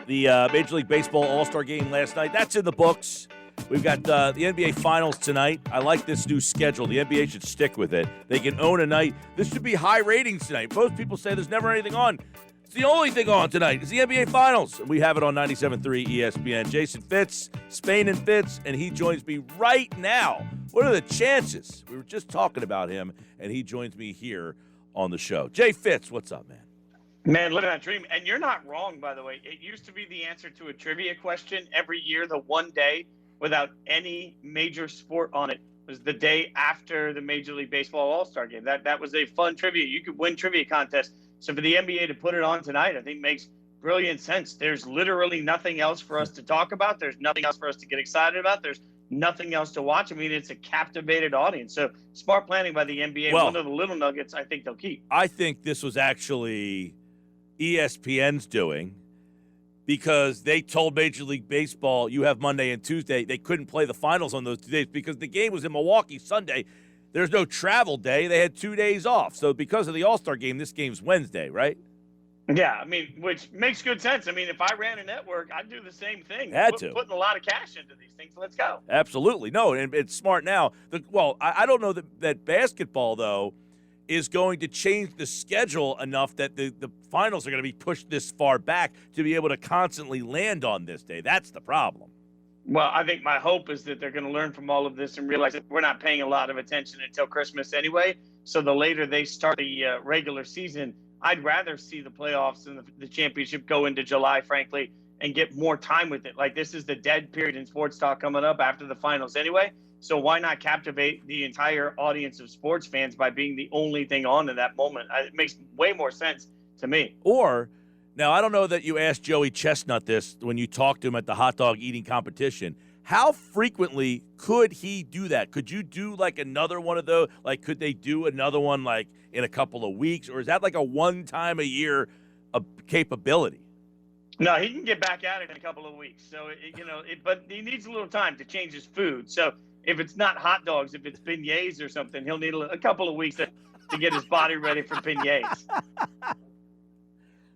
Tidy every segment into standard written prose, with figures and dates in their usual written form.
the Major League Baseball All-Star game last night. That's in the books. We've got the NBA Finals tonight. I like this new schedule. The NBA should stick with it. They can own a night. This should be high ratings tonight. Most people say there's never anything on. It's the only thing on tonight. It's the NBA Finals. We have it on 97.3 ESPN. Jason Fitz, Spain and Fitz, and he joins me right now. What are the chances? We were just talking about him, and he joins me here on the show. Jay Fitz, what's up, man? Man, living that dream. And you're not wrong, by the way. It used to be the answer to a trivia question every year, the one day without any major sport on it was the day after the Major League Baseball All-Star game. That was a fun trivia. You could win trivia contests. So for the NBA to put it on tonight, I think makes brilliant sense. There's literally nothing else for us to talk about. There's nothing else for us to get excited about. There's nothing else to watch. I mean, it's a captivated audience. So smart planning by the NBA. Well, one of the little nuggets I think they'll keep. I think this was actually ESPN's doing, because they told Major League Baseball, you have Monday and Tuesday. They couldn't play the finals on those 2 days because the game was in Milwaukee Sunday. There's no travel day. They had 2 days off. So because of the All-Star game, this game's Wednesday, right? Yeah, I mean, which makes good sense. I mean, if I ran a network, I'd do the same thing. Putting a lot of cash into these things. Let's go. Absolutely. No, and it's smart now. I don't know that basketball, though, is going to change the schedule enough that the finals are going to be pushed this far back to be able to constantly land on this day. That's the problem. Well, I think my hope is that they're going to learn from all of this and realize that we're not paying a lot of attention until Christmas anyway. So the later they start the regular season, I'd rather see the playoffs and the championship go into July, frankly, and get more time with it. Like, this is the dead period in sports talk coming up after the finals anyway. So why not captivate the entire audience of sports fans by being the only thing on in that moment? It makes way more sense to me. Or, now I don't know that you asked Joey Chestnut this when you talked to him at the hot dog eating competition. How frequently could he do that? Could you do like another one of those? Like, could they do another one like in a couple of weeks? Or is that like a one-time a year capability? No, he can get back at it in a couple of weeks. So, but he needs a little time to change his food. So if it's not hot dogs, if it's beignets or something, he'll need a couple of weeks to get his body ready for beignets.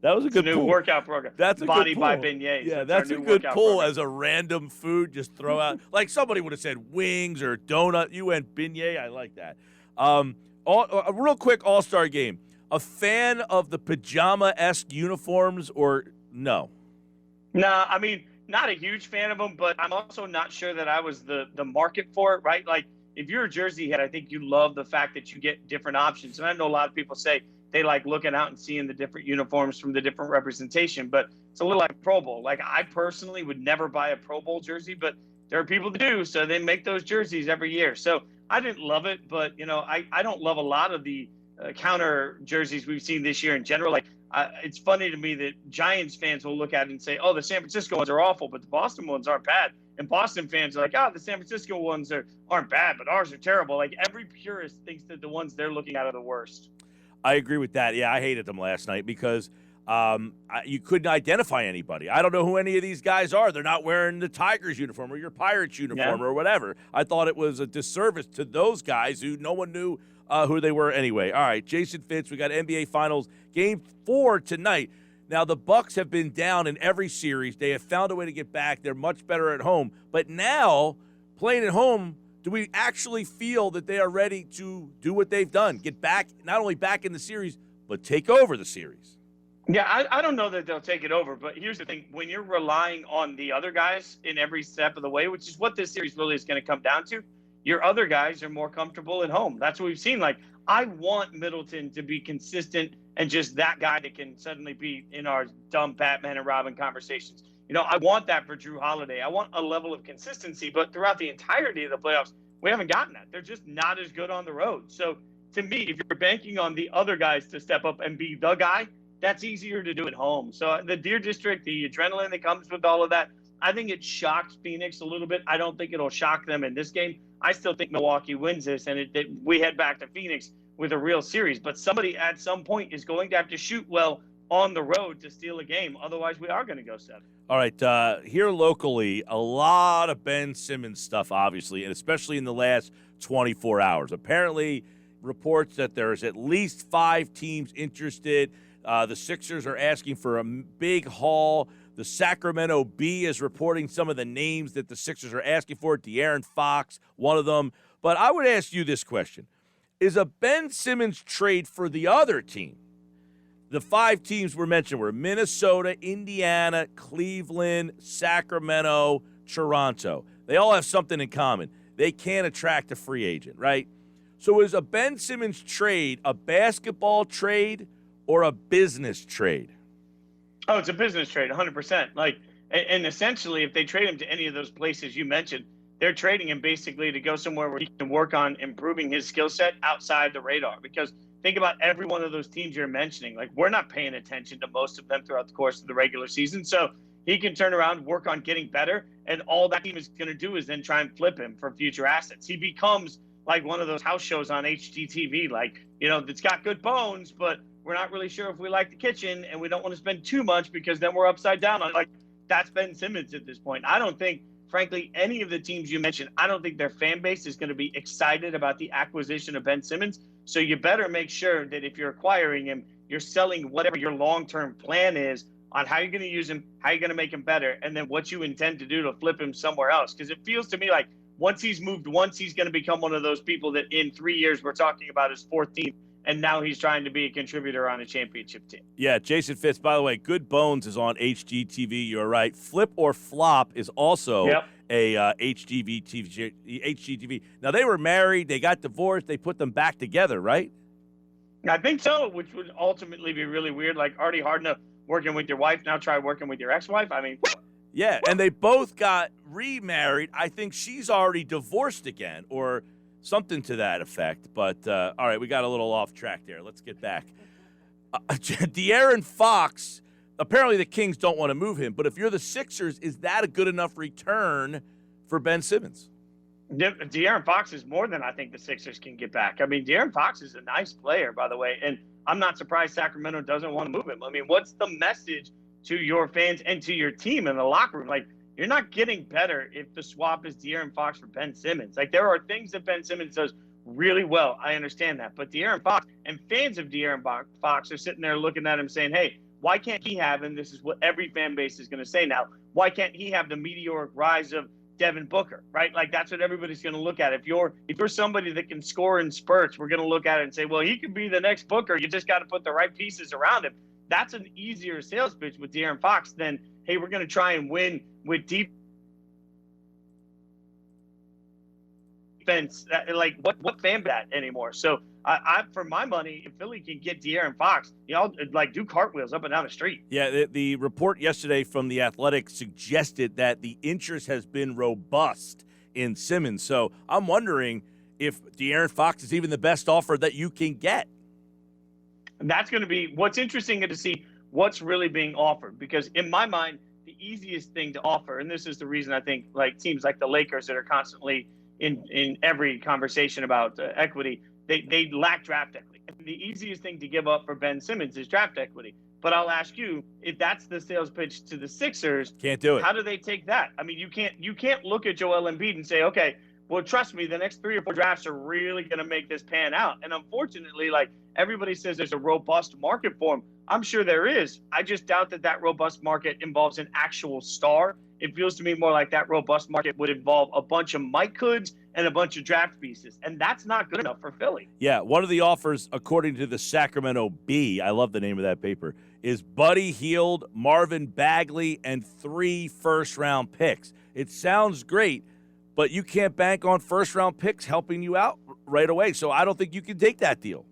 That was a good new workout program. That's a Body good pull. by beignets. Yeah, that's a good pull program. As a random food. Just throw out. Like somebody would have said wings or donut. You went beignet. I like that. A real quick All-Star game. A fan of the pajama-esque uniforms or no? No, I mean, not a huge fan of them, but I'm also not sure that I was the market for it, right? Like, if you're a jersey head, I think you love the fact that you get different options. And I know a lot of people say they like looking out and seeing the different uniforms from the different representation, but it's a little like Pro Bowl. Like, I personally would never buy a Pro Bowl jersey, but there are people that do, so they make those jerseys every year. So I didn't love it, but, I don't love a lot of the counter jerseys we've seen this year in general. Like, it's funny to me that Giants fans will look at it and say, oh, the San Francisco ones are awful, but the Boston ones aren't bad. And Boston fans are like, oh, the San Francisco ones aren't bad, but ours are terrible. Like, every purist thinks that the ones they're looking at are the worst. I agree with that. Yeah, I hated them last night because you couldn't identify anybody. I don't know who any of these guys are. They're not wearing the Tigers uniform or your Pirates uniform or whatever. I thought it was a disservice to those guys who no one knew who they were anyway. All right, Jason Fitz, we got NBA Finals Game 4 tonight. Now, the Bucks have been down in every series. They have found a way to get back. They're much better at home. But now, playing at home, do we actually feel that they are ready to do what they've done? Get back, not only back in the series, but take over the series? Yeah, I don't know that they'll take it over, but here's the thing. When you're relying on the other guys in every step of the way, which is what this series really is going to come down to, your other guys are more comfortable at home. That's what we've seen. Like, I want Middleton to be consistent and just that guy that can suddenly be in our dumb Batman and Robin conversations. I want that for Drew Holiday. I want a level of consistency, but throughout the entirety of the playoffs, we haven't gotten that. They're just not as good on the road. So to me, if you're banking on the other guys to step up and be the guy, that's easier to do at home. So the Deer District, the adrenaline that comes with all of that, I think it shocked Phoenix a little bit. I don't think it'll shock them in this game. I still think Milwaukee wins this, and we head back to Phoenix with a real series. But somebody at some point is going to have to shoot well on the road to steal a game. Otherwise, we are going to go 7. All right, here locally, a lot of Ben Simmons stuff, obviously, and especially in the last 24 hours. Apparently, reports that there's at least 5 teams interested. The Sixers are asking for a big haul. The Sacramento Bee is reporting some of the names that the Sixers are asking for. De'Aaron Fox, one of them. But I would ask you this question. Is a Ben Simmons trade for the other team? The 5 teams were mentioned were Minnesota, Indiana, Cleveland, Sacramento, Toronto. They all have something in common. They can't attract a free agent, right? So is a Ben Simmons trade a basketball trade or a business trade? Oh, it's a business trade, 100%. And essentially, if they trade him to any of those places you mentioned, they're trading him basically to go somewhere where he can work on improving his skill set outside the radar. Because think about every one of those teams you're mentioning. Like, we're not paying attention to most of them throughout the course of the regular season. So he can turn around, work on getting better, and all that team is going to do is then try and flip him for future assets. He becomes like one of those house shows on HGTV, that's got good bones, but we're not really sure if we like the kitchen, and we don't want to spend too much because then we're upside down on it. Like, that's Ben Simmons at this point. I don't think, frankly, any of the teams you mentioned, I don't think their fan base is going to be excited about the acquisition of Ben Simmons. So you better make sure that if you're acquiring him, you're selling whatever your long-term plan is on how you're going to use him, how you're going to make him better, and then what you intend to do to flip him somewhere else. Because it feels to me like once he's moved once, he's going to become one of those people that in 3 years we're talking about his 4th team, and now he's trying to be a contributor on a championship team. Yeah, Jason Fitz, by the way, Good Bones is on HGTV. You're right. Flip or Flop is also a HGTV. Now, they were married. They got divorced. They put them back together, right? I think so, which would ultimately be really weird. Like, already hard enough working with your wife. Now try working with your ex-wife. I mean, yeah, and they both got remarried. I think she's already divorced again or something to that effect. But, all right, we got a little off track there. Let's get back. De'Aaron Fox, apparently the Kings don't want to move him. But if you're the Sixers, is that a good enough return for Ben Simmons? De'Aaron Fox is more than I think the Sixers can get back. I mean, De'Aaron Fox is a nice player, by the way, and I'm not surprised Sacramento doesn't want to move him. I mean, what's the message to your fans and to your team in the locker room? Like, you're not getting better if the swap is De'Aaron Fox for Ben Simmons. Like, there are things that Ben Simmons does really well. I understand that. But De'Aaron Fox and fans of De'Aaron Fox are sitting there looking at him saying, hey, why can't he have, and this is what every fan base is going to say now, why can't he have the meteoric rise of Devin Booker, right? Like, that's what everybody's going to look at. If you're somebody that can score in spurts, we're going to look at it and say, well, he could be the next Booker. You just got to put the right pieces around him. That's an easier sales pitch with De'Aaron Fox than, hey, we're going to try and win with defense. Like, what fan that anymore? So I for my money, if Philly can get De'Aaron Fox, do cartwheels up and down the street. Yeah, the report yesterday from The Athletic suggested that the interest has been robust in Simmons. So I'm wondering if De'Aaron Fox is even the best offer that you can get. And that's going to be what's interesting to see what's really being offered. Because in my mind, the easiest thing to offer, and this is the reason I think like teams like the Lakers that are constantly in every conversation about equity, they lack draft equity. The easiest thing to give up for Ben Simmons is draft equity. But I'll ask you, if that's the sales pitch to the Sixers, can't do it. How do they take that? I mean, you can't look at Joel Embiid and say, okay, well, trust me, the next 3 or 4 drafts are really going to make this pan out. And unfortunately, like everybody says, there's a robust market for him. I'm sure there is. I just doubt that robust market involves an actual star. It feels to me more like that robust market would involve a bunch of Mike Goods and a bunch of draft pieces. And that's not good enough for Philly. Yeah, one of the offers, according to the Sacramento Bee, I love the name of that paper, is Buddy Hield, Marvin Bagley, and 3 first-round picks. It sounds great, but you can't bank on first-round picks helping you out right away. So I don't think you can take that deal.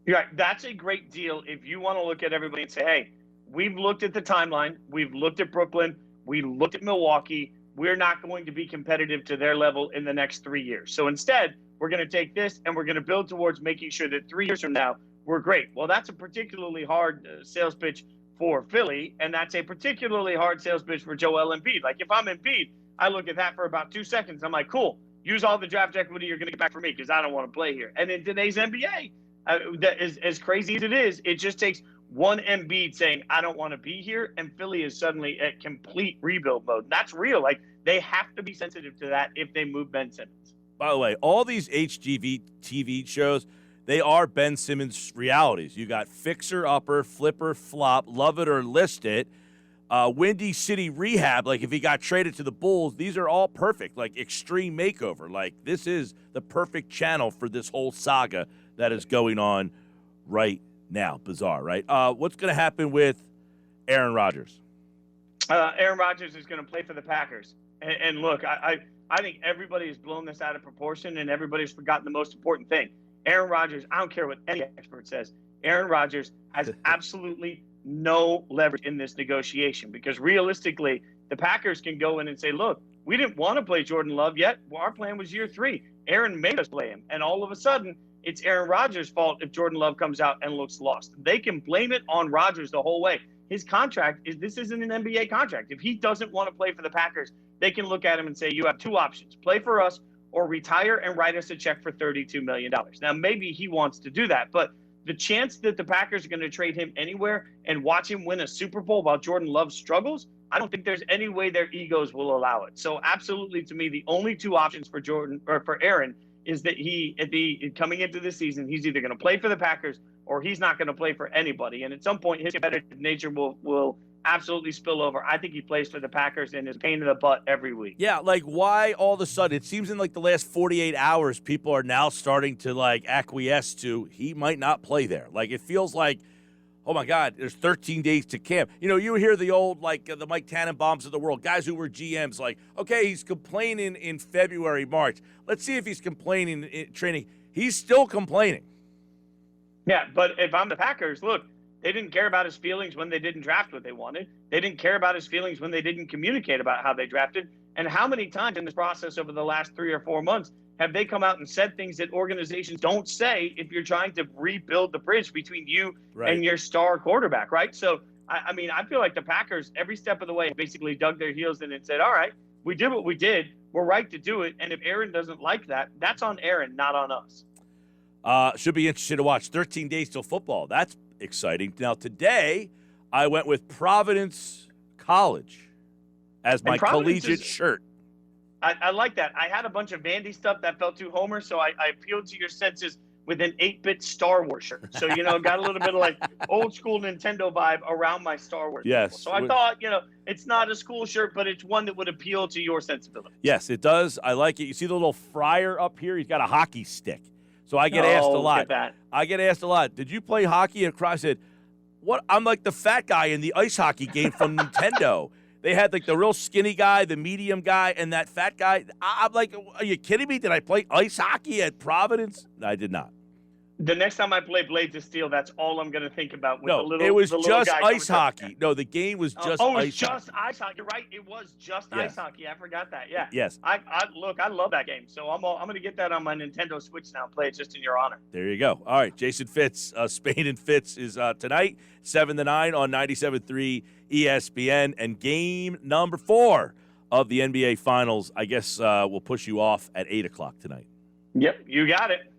You're right. That's a great deal if you want to look at everybody and say, hey, we've looked at the timeline. We've looked at Brooklyn. We looked at Milwaukee. We're not going to be competitive to their level in the next 3 years. So instead, we're going to take this and we're going to build towards making sure that 3 years from now, we're great. Well, that's a particularly hard sales pitch for Philly, and that's a particularly hard sales pitch for Joel Embiid. Like, if I'm Embiid, I look at that for about 2 seconds. I'm like, cool, use all the draft equity you're going to get back for me because I don't want to play here. And in today's NBA, as crazy as it is, it just takes one Embiid saying, I don't want to be here, and Philly is suddenly at complete rebuild mode. That's real. Like, they have to be sensitive to that if they move Ben Simmons. By the way, all these HGV TV shows, they are Ben Simmons realities. You got Fixer Upper, Flipper Flop, Love It or List It. Windy City rehab, like if he got traded to the Bulls, these are all perfect, like extreme makeover. Like this is the perfect channel for this whole saga that is going on right now. Bizarre, right? What's going to happen with Aaron Rodgers? Aaron Rodgers is going to play for the Packers. And look, I think everybody has blown this out of proportion, and everybody's forgotten the most important thing. Aaron Rodgers, I don't care what any expert says, Aaron Rodgers has absolutely no leverage in this negotiation, because realistically, the Packers can go in and say, look, we didn't want to play Jordan Love yet. Well, our plan was year 3. Aaron made us play him. And all of a sudden, it's Aaron Rodgers' fault if Jordan Love comes out and looks lost. They can blame it on Rodgers the whole way. His contract this isn't an NBA contract. If he doesn't want to play for the Packers, they can look at him and say, you have 2 options, play for us or retire and write us a check for $32 million. Now, maybe he wants to do that, but the chance that the Packers are going to trade him anywhere and watch him win a Super Bowl while Jordan Love struggles, I don't think there's any way their egos will allow it. So absolutely, to me, the only 2 options for Aaron is that coming into this season, he's either going to play for the Packers or he's not going to play for anybody. And at some point, his competitive nature will absolutely spill over. I think he plays for the Packers and is a pain in the butt every week. Yeah, like why all of a sudden, it seems in like the last 48 hours, people are now starting to like acquiesce to he might not play there. Like it feels like, oh my God, there's 13 days to camp. You know, you hear the old, like the Mike Tannenbaums of the world, guys who were GMs, like, okay, he's complaining in February, March. Let's see if he's complaining in training. He's still complaining. Yeah, but if I'm the Packers, look, they didn't care about his feelings when they didn't draft what they wanted. They didn't care about his feelings when they didn't communicate about how they drafted. And how many times in this process over the last 3 or 4 months have they come out and said things that organizations don't say if you're trying to rebuild the bridge between you and your star quarterback, right? So, I mean, I feel like the Packers, every step of the way, basically dug their heels in and said, all right, we did what we did. We're right to do it. And if Aaron doesn't like that, that's on Aaron, not on us. Should be interesting to watch. 13 days till football. That's exciting. Now, today, I went with Providence College as my collegiate shirt. I like that. I had a bunch of Vandy stuff that felt too Homer, so I appealed to your senses with an 8-bit Star Wars shirt. So, you know, got a little bit of like old school Nintendo vibe around my Star Wars. Yes. People. So I thought, you know, it's not a school shirt, but it's one that would appeal to your sensibility. Yes, it does. I like it. You see the little friar up here? He's got a hockey stick. So I get asked a lot. I get asked a lot. Did you play hockey? And I said, what? I'm like the fat guy in the ice hockey game from Nintendo. They had like the real skinny guy, the medium guy, and that fat guy. I'm like, are you kidding me? Did I play ice hockey at Providence? No, I did not. The next time I play Blades of Steel, that's all I'm going to think about. With no, the little, it was the just guy ice hockey. No, the game was just ice hockey. Oh, it was just ice hockey. You're right. It was just ice hockey. I forgot that. Yeah. Yes. I love that game. So I'm going to get that on my Nintendo Switch now and play it just in your honor. There you go. All right, Jason Fitz, Spain and Fitz is tonight, 7 to 9 on 97.3 ESPN. And game number 4 of the NBA Finals, I guess we'll push you off at 8 o'clock tonight. Yep, you got it.